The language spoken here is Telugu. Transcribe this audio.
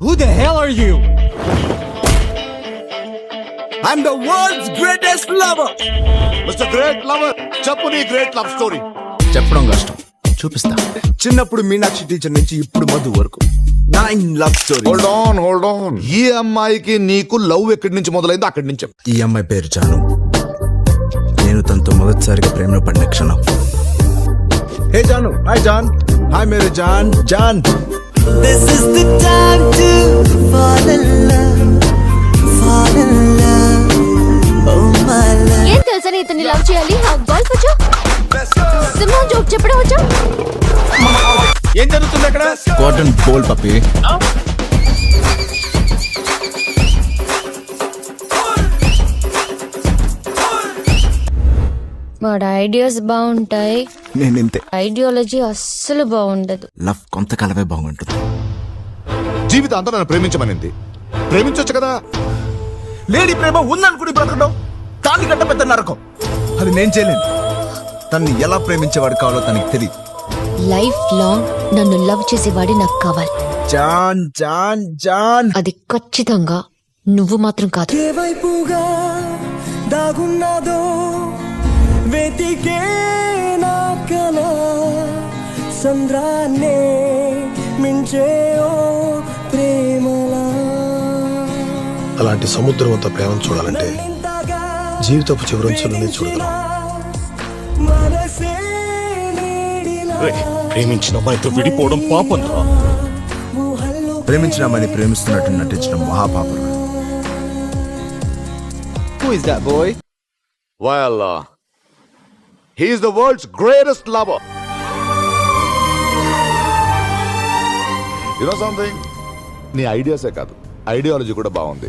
Who the hell are you? I'm the world's greatest lover. Mister great lover, చెప్పు నీ గ్రేట్ లవ్ స్టోరీ. చెప్పడం కష్టం, చూపిస్తా. చిన్నప్పుడు మీనాక్షి టీచర్ నుంచి ఇప్పుడు మధు వరకు 9 లవ్ స్టోరీ. Hold on. ఈ అమ్మాయికి నీకు లవ్ ఎక్కడి నుంచి మొదలైందో అక్కడి నుంచి చెప్పు. ఈ అమ్మాయి పేరు జాను. నేను తనతో మొదటిసారిగా ప్రేమలో పడిన క్షణం. హే జాను. హాయ్ జాన్. హాయ్ మేరే జాన్. జాన్. This is the time to fall in love, fall in love, oh my love. ఏం తెలుసా ఇతన్ని లవ్ చేయాలి? గోల్ఫ్ వచ్చా, సింహం జోక్ చెప్పడం వచ్చా? ఏం జరుగుతుంది అక్కడ? కాటన్ బోల్ పప్పి. వాడు ఐడియాస్ బాగుంటాయి, నేను ఇంతే. ఐడియాలజీ అస్సలు బాగుండదు. లవ్ కొంతకాలమే బాగుంటుంది. జీవితాంతం నన్ను ప్రేమించమనింది, ప్రేమించొచ్చు కదా. లేడీ ప్రేమ ఉందనుకుని బ్రతకడం దాని కంటే పెద్ద నరకం. అది నేను చేయలేను. తన్ని ఎలా ప్రేమించేవాడు కావాలో తనకి తెలియదు. లైఫ్ లాంగ్ నన్ను లవ్ చేసేవాడి నాకు కావాలి. జాన్ జాన్ జాన్. అది ఖచ్చితంగా నువ్వు మాత్రం కాదు. ఏ వైపుగా దాగున్నదో వెతికే నా కల సంద్రాన్నే మించే ఓ ప్రేమలా. అలాంటి సముద్రవంత ప్రేమను చూడాలంటే జీవితపు చివరంచులనే చూడగలం. మనసే నీడిలా ప్రేమించిన అమ్మాయితో విడిపోవడం పాపం రా. ఊహల్లో ప్రేమించిన అమ్మాయిని ప్రేమిస్తున్నట్టు నటించడం మహాపాపం. Who is that boy? Well, he is the world's greatest lover. You know something? నీ ఐడియాసే కాదు, ఐడియాలజీ కూడా బాగుంది.